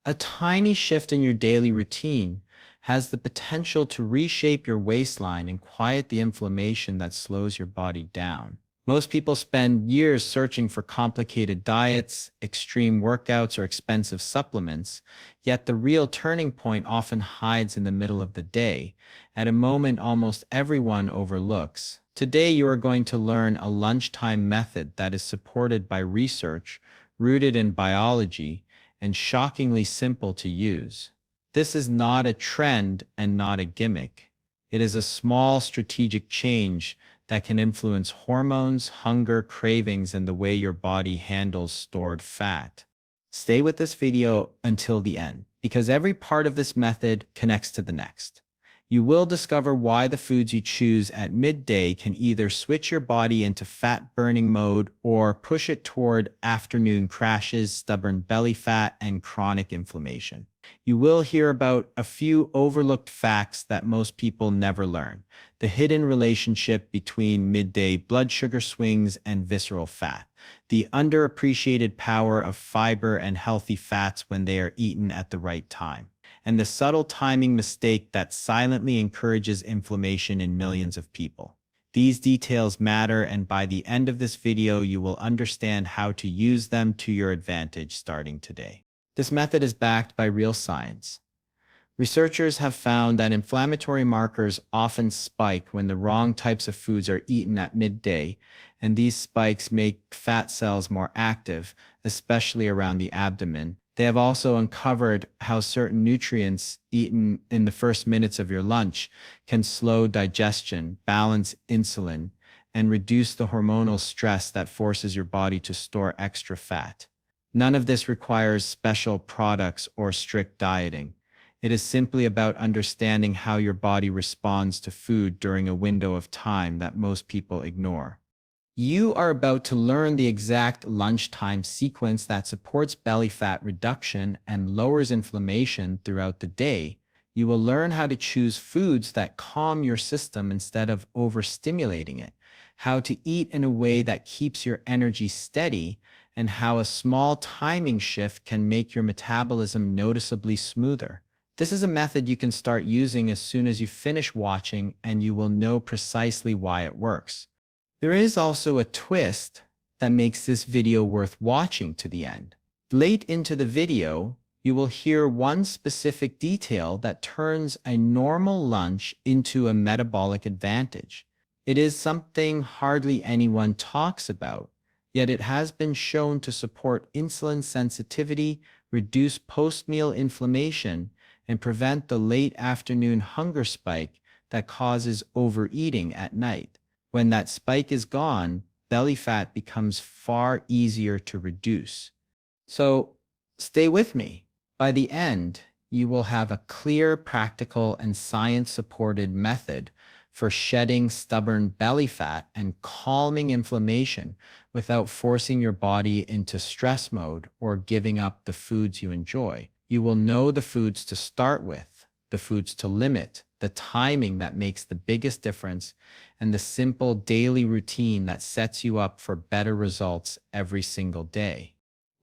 A tiny shift in your daily routine has the potential to reshape your waistline and quiet the inflammation that slows your body down. Most people spend years searching for complicated diets, extreme workouts, or expensive supplements, yet the real turning point often hides in the middle of the day, at a moment almost everyone overlooks. Today, you are going to learn a lunchtime method that is supported by research, rooted in biology, and shockingly simple to use. This is not a trend and not a gimmick. It is a small strategic change that can influence hormones, hunger, cravings, and the way your body handles stored fat. Stay with this video until the end, because every part of this method connects to the next. You will discover why the foods you choose at midday can either switch your body into fat-burning mode or push it toward afternoon crashes, stubborn belly fat, and chronic inflammation. You will hear about a few overlooked facts that most people never learn: the hidden relationship between midday blood sugar swings and visceral fat, the underappreciated power of fiber and healthy fats when they are eaten at the right time, and the subtle timing mistake that silently encourages inflammation in millions of people. These details matter, and by the end of this video, you will understand how to use them to your advantage starting today. This method is backed by real science. Researchers have found that inflammatory markers often spike when the wrong types of foods are eaten at midday, and these spikes make fat cells more active, especially around the abdomen. They have also uncovered how certain nutrients eaten in the first minutes of your lunch can slow digestion, balance insulin, and reduce the hormonal stress that forces your body to store extra fat. None of this requires special products or strict dieting. It is simply about understanding how your body responds to food during a window of time that most people ignore. You are about to learn the exact lunchtime sequence that supports belly fat reduction and lowers inflammation throughout the day. You will learn how to choose foods that calm your system instead of overstimulating it, how to eat in a way that keeps your energy steady, and how a small timing shift can make your metabolism noticeably smoother. This is a method you can start using as soon as you finish watching, and you will know precisely why it works. There is also a twist that makes this video worth watching to the end. Late into the video, you will hear one specific detail that turns a normal lunch into a metabolic advantage. It is something hardly anyone talks about, yet it has been shown to support insulin sensitivity, reduce post-meal inflammation, and prevent the late afternoon hunger spike that causes overeating at night. When that spike is gone, belly fat becomes far easier to reduce. So stay with me. By the end, you will have a clear, practical, and science-supported method for shedding stubborn belly fat and calming inflammation without forcing your body into stress mode or giving up the foods you enjoy. You will know the foods to start with, the foods to limit, the timing that makes the biggest difference, and the simple daily routine that sets you up for better results every single day.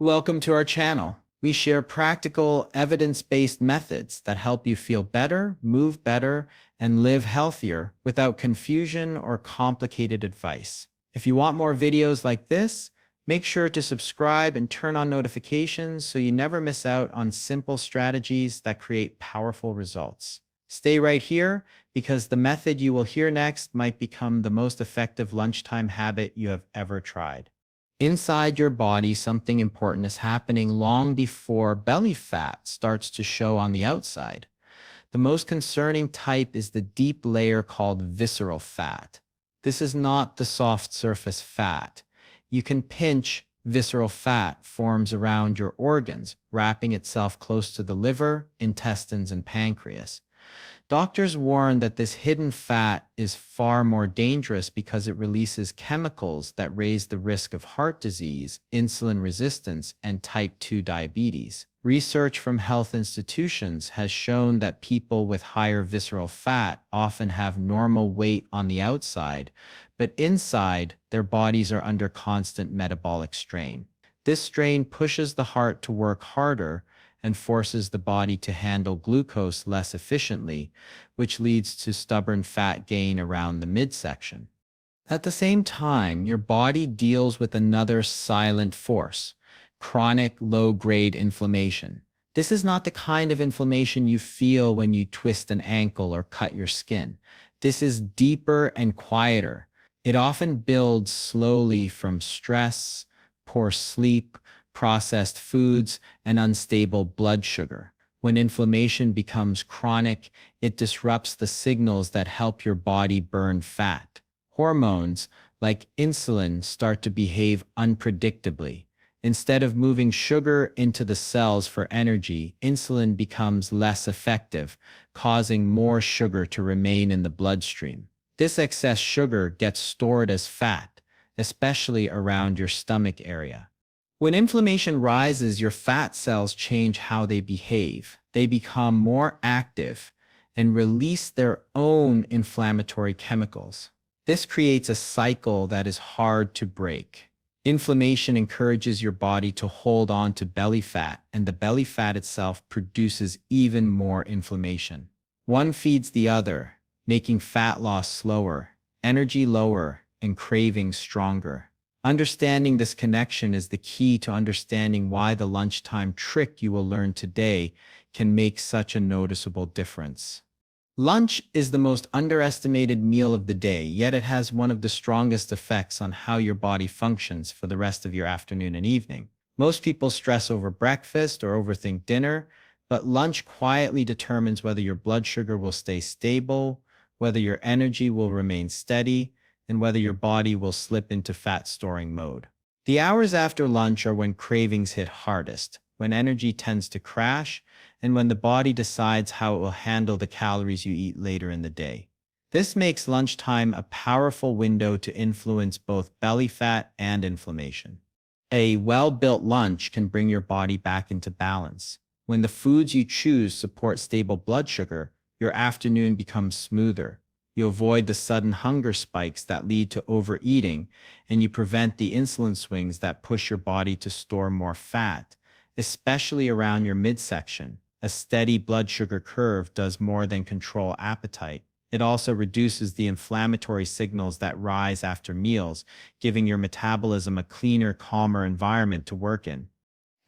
Welcome to our channel. We share practical, evidence-based methods that help you feel better, move better, and live healthier without confusion or complicated advice. If you want more videos like this, make sure to subscribe and turn on notifications so you never miss out on simple strategies that create powerful results. Stay right here, because the method you will hear next might become the most effective lunchtime habit you have ever tried. Inside your body, something important is happening long before belly fat starts to show on the outside. The most concerning type is the deep layer called visceral fat. This is not the soft surface fat. You can pinch visceral fat forms around your organs, wrapping itself close to the liver, intestines, and pancreas. Doctors warn that this hidden fat is far more dangerous because it releases chemicals that raise the risk of heart disease, insulin resistance, and type 2 diabetes. Research from health institutions has shown that people with higher visceral fat often have normal weight on the outside, but inside, their bodies are under constant metabolic strain. This strain pushes the heart to work harder, and forces the body to handle glucose less efficiently, which leads to stubborn fat gain around the midsection. At the same time, your body deals with another silent force, chronic low-grade inflammation. This is not the kind of inflammation you feel when you twist an ankle or cut your skin. This is deeper and quieter. It often builds slowly from stress, poor sleep, processed foods, and unstable blood sugar. When inflammation becomes chronic, it disrupts the signals that help your body burn fat. Hormones, like insulin, start to behave unpredictably. Instead of moving sugar into the cells for energy, insulin becomes less effective, causing more sugar to remain in the bloodstream. This excess sugar gets stored as fat, especially around your stomach area. When inflammation rises, your fat cells change how they behave. They become more active and release their own inflammatory chemicals. This creates a cycle that is hard to break. Inflammation encourages your body to hold on to belly fat, and the belly fat itself produces even more inflammation. One feeds the other, making fat loss slower, energy lower, and cravings stronger. Understanding this connection is the key to understanding why the lunchtime trick you will learn today can make such a noticeable difference. Lunch is the most underestimated meal of the day, yet it has one of the strongest effects on how your body functions for the rest of your afternoon and evening. Most people stress over breakfast or overthink dinner, but lunch quietly determines whether your blood sugar will stay stable, whether your energy will remain steady, and whether your body will slip into fat-storing mode. The hours after lunch are when cravings hit hardest, when energy tends to crash, and when the body decides how it will handle the calories you eat later in the day. This makes lunchtime a powerful window to influence both belly fat and inflammation. A well-built lunch can bring your body back into balance. When the foods you choose support stable blood sugar, your afternoon becomes smoother. You avoid the sudden hunger spikes that lead to overeating, and you prevent the insulin swings that push your body to store more fat, especially around your midsection. A steady blood sugar curve does more than control appetite. It also reduces the inflammatory signals that rise after meals, giving your metabolism a cleaner, calmer environment to work in.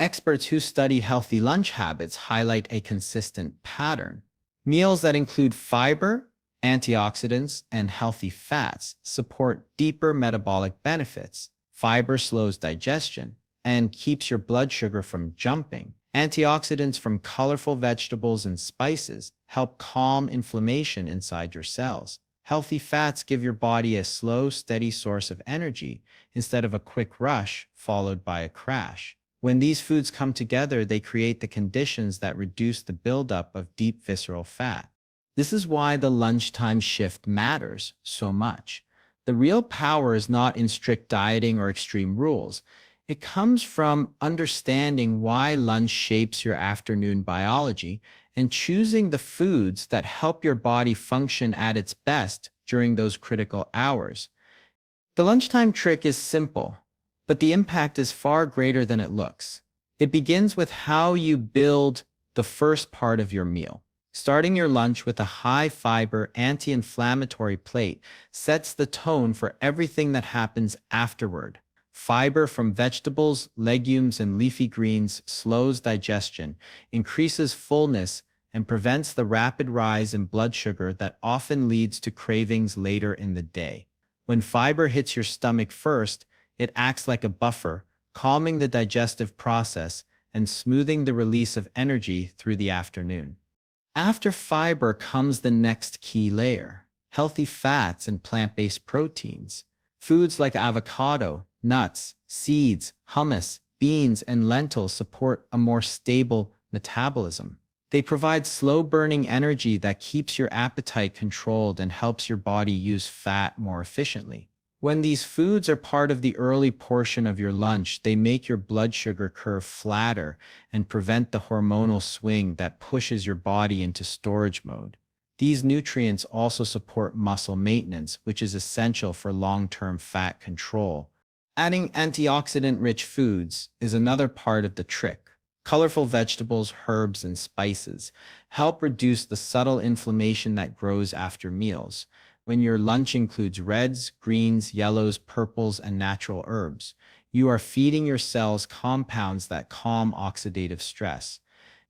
Experts who study healthy lunch habits highlight a consistent pattern. Meals that include fiber, antioxidants, and healthy fats support deeper metabolic benefits. Fiber slows digestion and keeps your blood sugar from jumping. Antioxidants from colorful vegetables and spices help calm inflammation inside your cells. Healthy fats give your body a slow, steady source of energy instead of a quick rush followed by a crash. When these foods come together, they create the conditions that reduce the buildup of deep visceral fat. This is why the lunchtime shift matters so much. The real power is not in strict dieting or extreme rules. It comes from understanding why lunch shapes your afternoon biology and choosing the foods that help your body function at its best during those critical hours. The lunchtime trick is simple, but the impact is far greater than it looks. It begins with how you build the first part of your meal. Starting your lunch with a high-fiber, anti-inflammatory plate sets the tone for everything that happens afterward. Fiber from vegetables, legumes, and leafy greens slows digestion, increases fullness, and prevents the rapid rise in blood sugar that often leads to cravings later in the day. When fiber hits your stomach first, it acts like a buffer, calming the digestive process and smoothing the release of energy through the afternoon. After fiber comes the next key layer: healthy fats and plant-based proteins. Foods like avocado, nuts, seeds, hummus, beans, and lentils support a more stable metabolism. They provide slow-burning energy that keeps your appetite controlled and helps your body use fat more efficiently. When these foods are part of the early portion of your lunch, they make your blood sugar curve flatter and prevent the hormonal swing that pushes your body into storage mode. These nutrients also support muscle maintenance, which is essential for long-term fat control. Adding antioxidant-rich foods is another part of the trick. Colorful vegetables, herbs, and spices help reduce the subtle inflammation that grows after meals. When your lunch includes reds, greens, yellows, purples, and natural herbs, you are feeding your cells compounds that calm oxidative stress.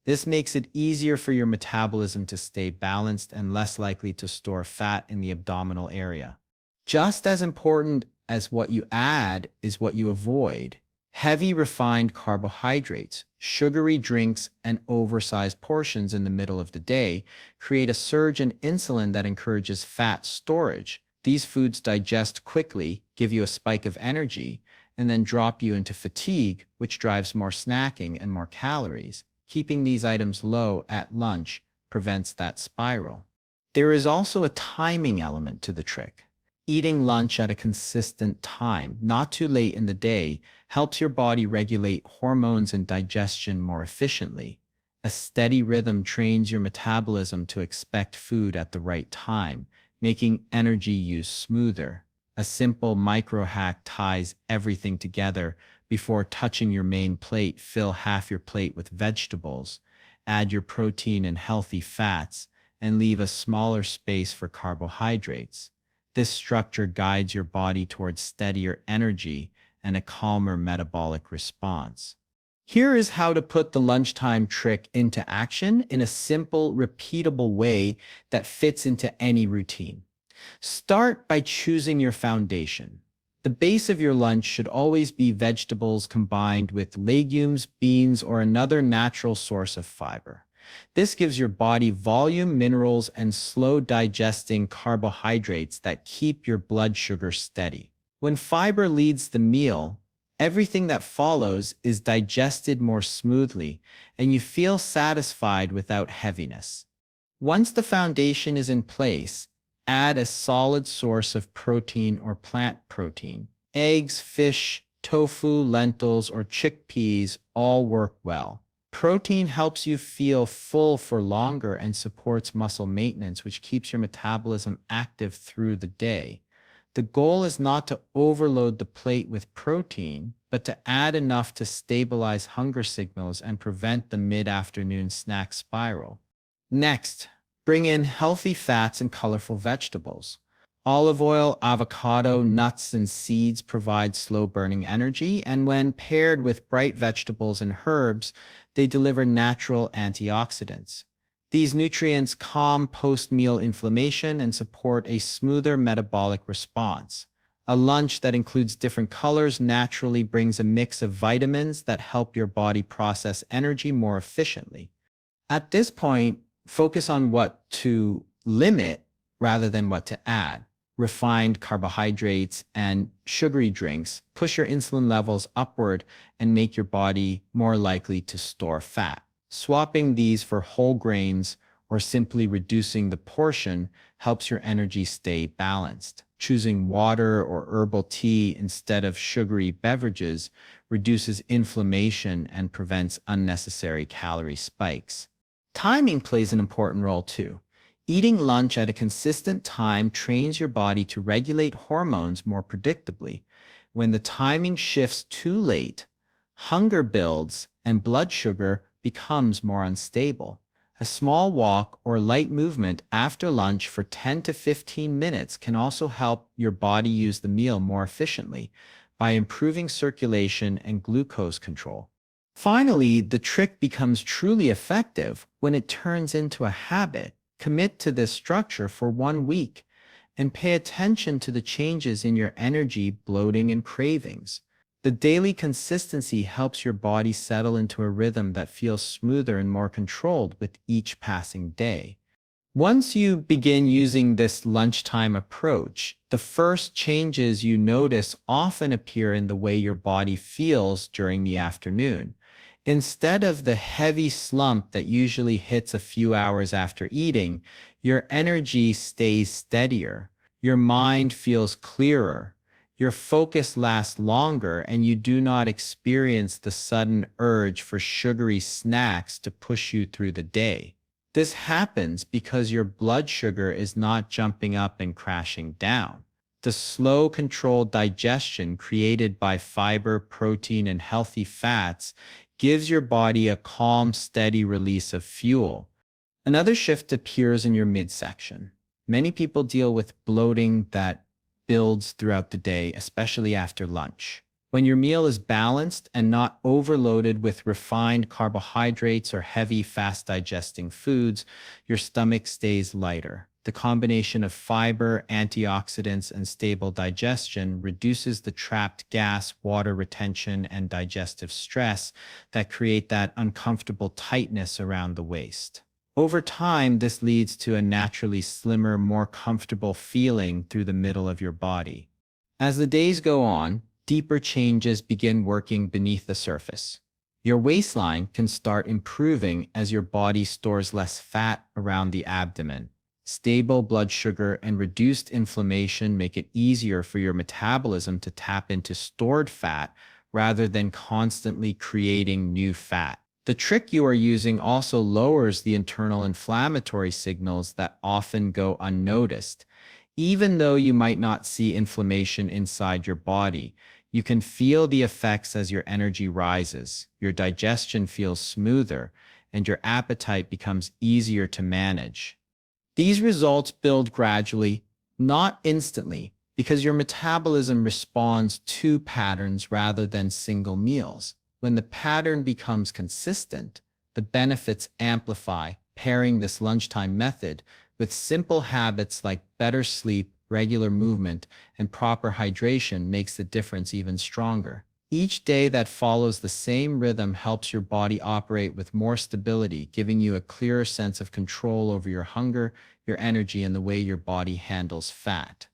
This makes it easier for your metabolism to stay balanced and less likely to store fat in the abdominal area. Just as important as what you add is what you avoid. Heavy refined carbohydrates, sugary drinks, and oversized portions in the middle of the day create a surge in insulin that encourages fat storage. These foods digest quickly, give you a spike of energy, and then drop you into fatigue, which drives more snacking and more calories. Keeping these items low at lunch prevents that spiral. There is also a timing element to the trick. Eating lunch at a consistent time, not too late in the day, helps your body regulate hormones and digestion more efficiently. A steady rhythm trains your metabolism to expect food at the right time, making energy use smoother. A simple micro hack ties everything together. Before touching your main plate, fill half your plate with vegetables, add your protein and healthy fats, and leave a smaller space for carbohydrates. This structure guides your body towards steadier energy and a calmer metabolic response. Here is how to put the lunchtime trick into action in a simple, repeatable way that fits into any routine. Start by choosing your foundation. The base of your lunch should always be vegetables combined with legumes, beans, or another natural source of fiber. This gives your body volume, minerals, and slow digesting carbohydrates that keep your blood sugar steady. When fiber leads the meal, everything that follows is digested more smoothly, and you feel satisfied without heaviness. Once the foundation is in place, add a solid source of protein or plant protein. Eggs, fish, tofu, lentils, or chickpeas all work well. Protein helps you feel full for longer and supports muscle maintenance, which keeps your metabolism active through the day. The goal is not to overload the plate with protein, but to add enough to stabilize hunger signals and prevent the mid-afternoon snack spiral. Next, bring in healthy fats and colorful vegetables. Olive oil, avocado, nuts, and seeds provide slow-burning energy, and when paired with bright vegetables and herbs, they deliver natural antioxidants. These nutrients calm post-meal inflammation and support a smoother metabolic response. A lunch that includes different colors naturally brings a mix of vitamins that help your body process energy more efficiently. At this point, focus on what to limit rather than what to add. Refined carbohydrates and sugary drinks push your insulin levels upward and make your body more likely to store fat. Swapping these for whole grains or simply reducing the portion helps your energy stay balanced. Choosing water or herbal tea instead of sugary beverages reduces inflammation and prevents unnecessary calorie spikes. Timing plays an important role too. Eating lunch at a consistent time trains your body to regulate hormones more predictably. When the timing shifts too late, hunger builds and blood sugar becomes more unstable. A small walk or light movement after lunch for 10 to 15 minutes can also help your body use the meal more efficiently by improving circulation and glucose control. Finally, the trick becomes truly effective when it turns into a habit. Commit to this structure for 1 week and pay attention to the changes in your energy, bloating, and cravings. The daily consistency helps your body settle into a rhythm that feels smoother and more controlled with each passing day. Once you begin using this lunchtime approach, the first changes you notice often appear in the way your body feels during the afternoon. Instead of the heavy slump that usually hits a few hours after eating, your energy stays steadier, your mind feels clearer, your focus lasts longer, and you do not experience the sudden urge for sugary snacks to push you through the day. This happens because your blood sugar is not jumping up and crashing down. The slow, controlled digestion created by fiber, protein, and healthy fats gives your body a calm, steady release of fuel. Another shift appears in your midsection. Many people deal with bloating that builds throughout the day, especially after lunch. When your meal is balanced and not overloaded with refined carbohydrates or heavy, fast digesting foods, your stomach stays lighter. The combination of fiber, antioxidants, and stable digestion reduces the trapped gas, water retention, and digestive stress that create that uncomfortable tightness around the waist. Over time, this leads to a naturally slimmer, more comfortable feeling through the middle of your body. As the days go on, deeper changes begin working beneath the surface. Your waistline can start improving as your body stores less fat around the abdomen. Stable blood sugar and reduced inflammation make it easier for your metabolism to tap into stored fat rather than constantly creating new fat. The trick you are using also lowers the internal inflammatory signals that often go unnoticed. Even though you might not see inflammation inside your body, you can feel the effects as your energy rises, your digestion feels smoother, and your appetite becomes easier to manage. These results build gradually, not instantly, because your metabolism responds to patterns rather than single meals. When the pattern becomes consistent, the benefits amplify. Pairing this lunchtime method with simple habits like better sleep, regular movement, and proper hydration makes the difference even stronger. Each day that follows the same rhythm helps your body operate with more stability, giving you a clearer sense of control over your hunger, your energy, and the way your body handles fat.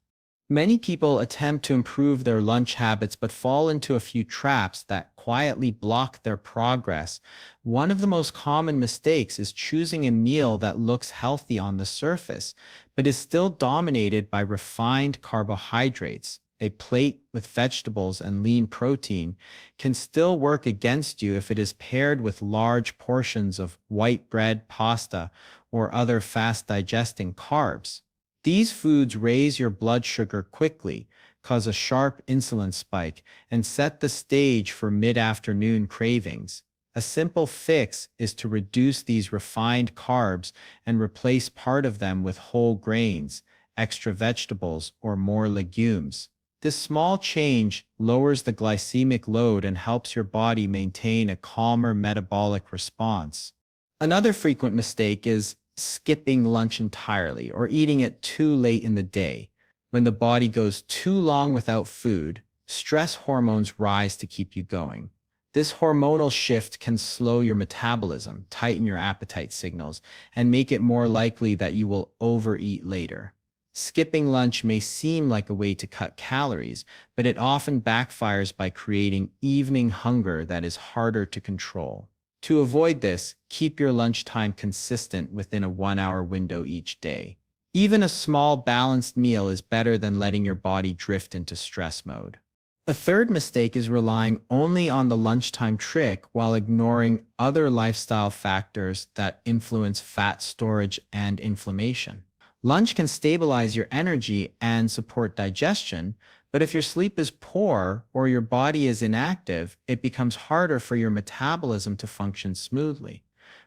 Many people attempt to improve their lunch habits but fall into a few traps that quietly block their progress. One of the most common mistakes is choosing a meal that looks healthy on the surface, but is still dominated by refined carbohydrates. A plate with vegetables and lean protein can still work against you if it is paired with large portions of white bread, pasta, or other fast-digesting carbs. These foods raise your blood sugar quickly, cause a sharp insulin spike, and set the stage for mid-afternoon cravings. A simple fix is to reduce these refined carbs and replace part of them with whole grains, extra vegetables, or more legumes. This small change lowers the glycemic load and helps your body maintain a calmer metabolic response. Another frequent mistake is skipping lunch entirely or eating it too late in the day. When the body goes too long without food, stress hormones rise to keep you going. This hormonal shift can slow your metabolism, tighten your appetite signals, and make it more likely that you will overeat later. Skipping lunch may seem like a way to cut calories, but it often backfires by creating evening hunger that is harder to control. To avoid this, keep your lunchtime consistent within a 1-hour window each day. Even a small balanced meal is better than letting your body drift into stress mode. A third mistake is relying only on the lunchtime trick while ignoring other lifestyle factors that influence fat storage and inflammation. Lunch can stabilize your energy and support digestion, but if your sleep is poor or your body is inactive, it becomes harder for your metabolism to function smoothly.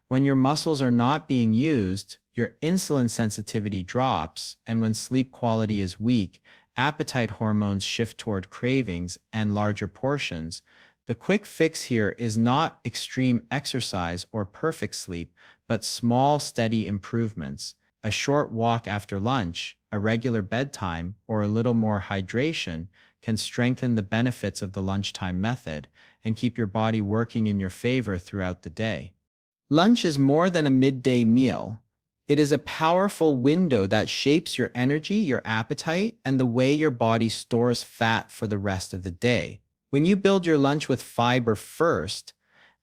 When your muscles are not being used, your insulin sensitivity drops, and when sleep quality is weak, appetite hormones shift toward cravings and larger portions. The quick fix here is not extreme exercise or perfect sleep, but small, steady improvements. A short walk after lunch, a regular bedtime, or a little more hydration can strengthen the benefits of the lunchtime method and keep your body working in your favor throughout the day. Lunch is more than a midday meal. It is a powerful window that shapes your energy, your appetite, and the way your body stores fat for the rest of the day. When you build your lunch with fiber first,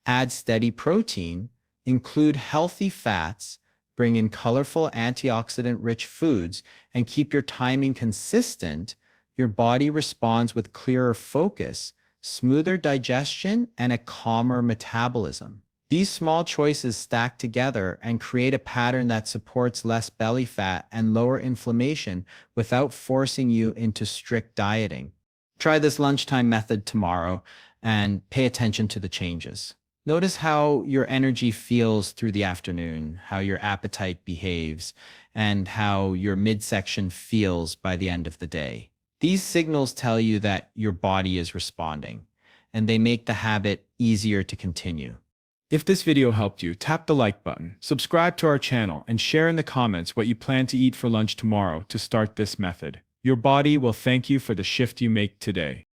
add steady protein, include healthy fats, bring in colorful antioxidant-rich foods, and keep your timing consistent, your body responds with clearer focus, smoother digestion, and a calmer metabolism. These small choices stack together and create a pattern that supports less belly fat and lower inflammation without forcing you into strict dieting. Try this lunchtime method tomorrow and pay attention to the changes. Notice how your energy feels through the afternoon, how your appetite behaves, and how your midsection feels by the end of the day. These signals tell you that your body is responding, and they make the habit easier to continue. If this video helped you, tap the like button, subscribe to our channel, and share in the comments what you plan to eat for lunch tomorrow to start this method. Your body will thank you for the shift you make today.